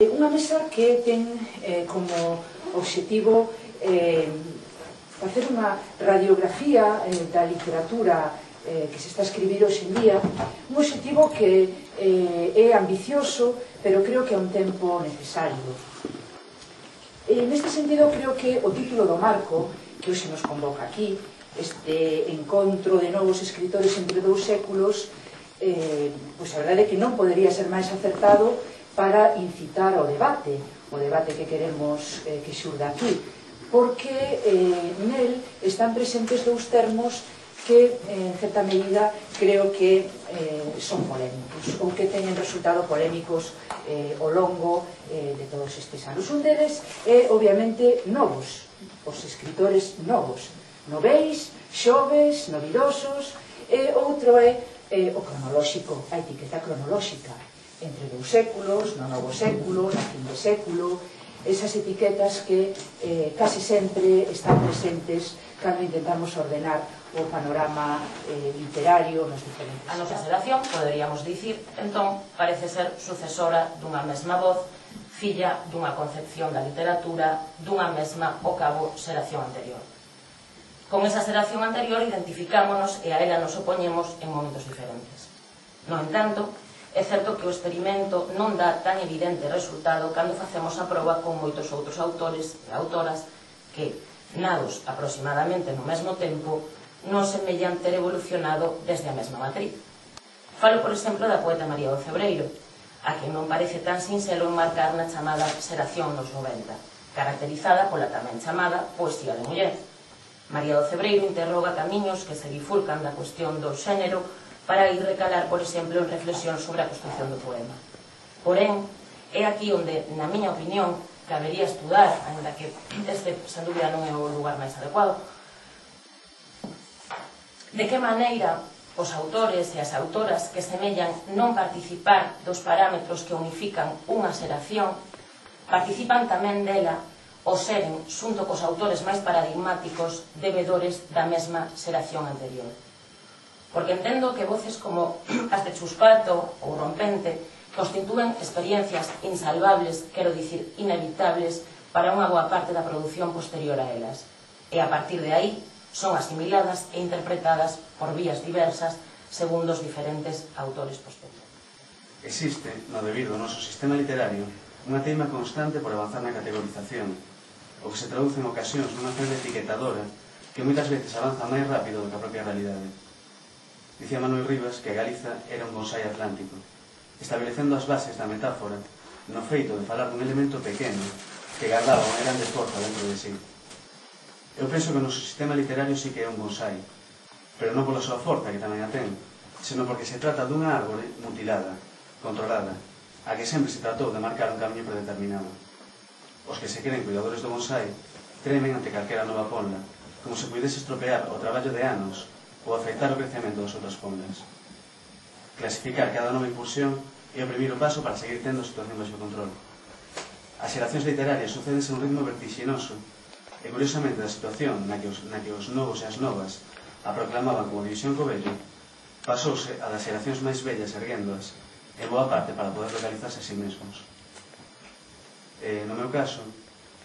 Unha mesa que ten como obxectivo facer unha radiografía da literatura que se está a escribir hoxe en día, un obxectivo que é ambicioso, pero creo que é un tempo necesario. Neste sentido, creo que o título do marco, que hoxe nos convoca aquí, este encontro de novos escritores entre dous séculos, pois a verdade é que non podería ser máis acertado para incitar ao debate, o debate que queremos que xurda aquí, porque nel están presentes dous termos que, en certa medida, creo que son polémicos, ou que teñen resultado polémicos ao longo de todos estes anos. Un deles é, obviamente, novos, os escritores novos, noveis, xoves, novidosos, e outro é o cronolóxico, a etiqueta cronolóxica, entre dous séculos, no novo século, na fin de século, esas etiquetas que case sempre están presentes cando intentamos ordenar o panorama literario nos diferentes. A nosa xeración, poderíamos dicir, entón, parece ser sucesora dunha mesma voz, filla dunha concepción da literatura, dunha mesma, ao cabo, xeración anterior. Con esa xeración anterior identificámonos e a ela nos opoñemos en momentos diferentes. No entanto, é certo que o experimento non dá tan evidente resultado cando facemos a proba con moitos outros autores e autoras que, nados aproximadamente no mesmo tempo, non semellan ter evolucionado desde a mesma matriz. Falo, por exemplo, da poeta María do Cebreiro, a quen non parece tan sinxelo enmarcar na chamada xeración nos 90, caracterizada pola tamén chamada poesía de muller. María do Cebreiro interroga camiños que se bifurcan da cuestión do xénero para ir recalar, por exemplo, en reflexión sobre a construción do poema. Porén, é aquí onde, na miña opinión, cabería estudar, ainda que este, sen dúbida, non é o lugar máis adecuado, de que maneira os autores e as autoras que semellan non participar dos parámetros que unifican unha xeración, participan tamén dela ou seren, xunto cos autores máis paradigmáticos, debedores da mesma xeración anterior. Porque entendo que voces como as de Chuspato ou Rompente constitúen experiencias insalvables, quero dicir inevitables, para unha boa parte da produción posterior a elas. E a partir de aí son asimiladas e interpretadas por vías diversas segundo os diferentes autores posteriores. Existe, no debido ao noso sistema literario, unha teima constante por avanzar na categorización, o que se traduce en ocasións nunha celda etiquetadora que moitas veces avanza máis rápido do que a propia realidade. Dicía Manuel Rivas que Galiza era un bonsai atlántico, establecendo as bases da metáfora no feito de falar dun elemento pequeno que guardaba unha grande forza dentro de sí. Eu penso que o noso sistema literario sí que é un bonsai, pero non pola súa forza, que tamén a ten, senón porque se trata dunha árbore mutilada, controlada, a que sempre se tratou de marcar un camiño predeterminado. Os que se creen cuidadores do bonsai tremen ante calquera nova ponla, como se puidese estropear o traballo de anos ou afectar o crecemento das outras ponlas. Clasificar cada nova impulsión é o primeiro paso para seguir tendo a situación baixo control. As xeracións literarias sucédense a un ritmo vertixinoso e, curiosamente, a situación na que os novos e as novas a proclamaban como división co vello pasouse a das xeracións máis vellas erguéndoas en boa parte para poder localizarse a sí mesmos. No meu caso,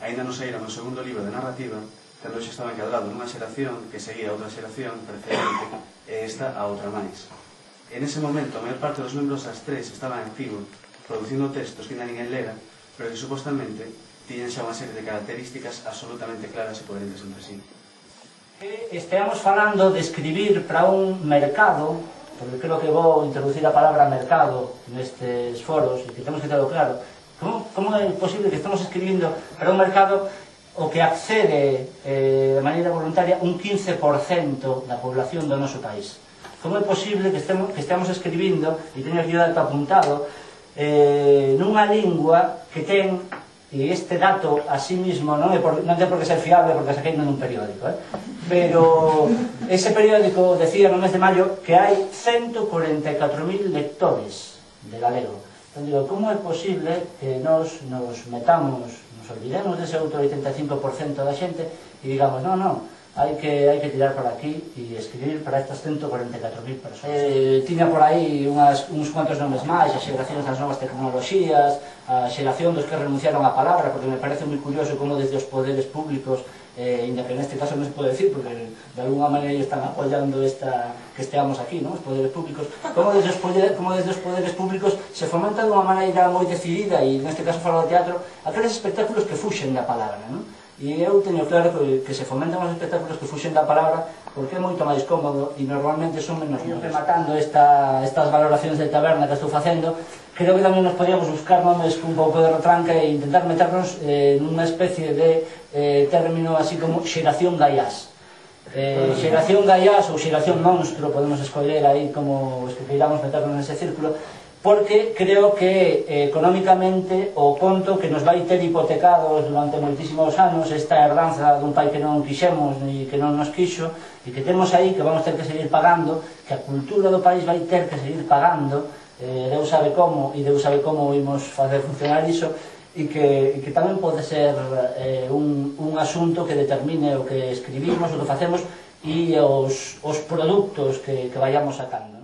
aínda non saíra o meu segundo libro de narrativa, cando xa estaba encadrado nunha xeración que seguía a outra xeración preferente e esta a outra máis. En ese momento, a maior parte dos membros das tres estaban en activo, producindo textos que ainda ninguén lera, pero que supostamente tiñen xa unha serie de características absolutamente claras e coherentes entre sí. Estamos falando de escribir para un mercado, porque creo que vou introducir a palabra mercado nestes foros, e que temos que terlo claro. Como é posible que estamos escribindo para un mercado o que accede de maneira voluntaria un 15% da población do noso país? Como é posible que estemos escribindo, e teño aquí o dato apuntado, nunha lingua que ten, e este dato a sí mismo non ten por que ser fiable porque saquei nun periódico, pero ese periódico decía no mes de maio que hai 144.000 lectores de galego. Entón digo, como é posible que nos metamos, nos olvidemos dese outro 85% da xente e digamos, non, hai que tirar por aquí e escribir para estas 144.000 persoas. Tiña por aí uns cuantos nomes máis, as xeracións das novas tecnoloxías, a xeración dos que renunciaron á palabra, porque me parece moi curioso como desde os poderes públicos, ainda que neste caso non se pode decir, porque de alguna maneira están apoiando que esteamos aquí, non? Os poderes públicos, como desde os poderes públicos se fomenta de unha maneira moi decidida, e neste caso falo do teatro, aqueles espectáculos que fuxen da palabra, non? E eu teño claro que se fomentan os espectáculos que fuxen da palabra porque é moito máis cómodo e normalmente son menos nomes. Rematando estas valoracións de taberna que estou facendo, creo que tamén nos podíamos buscar nomes un pouco de retranca e intentar meternos nunha especie de término así como xeración gaiás. Xeración gaiás ou xeración monstro, podemos escoller aí como os que queiramos meternos nese círculo, porque creo que económicamente o conto que nos vai ter hipotecados durante moitísimos anos esta herdanza dun pai que non quixemos e que non nos quixo e que temos aí que vamos ter que seguir pagando, que a cultura do país vai ter que seguir pagando, Deus sabe como e Deus sabe como imos facer funcionar iso, e que tamén pode ser un asunto que determine o que escribimos, o que facemos e os produtos que vayamos sacando.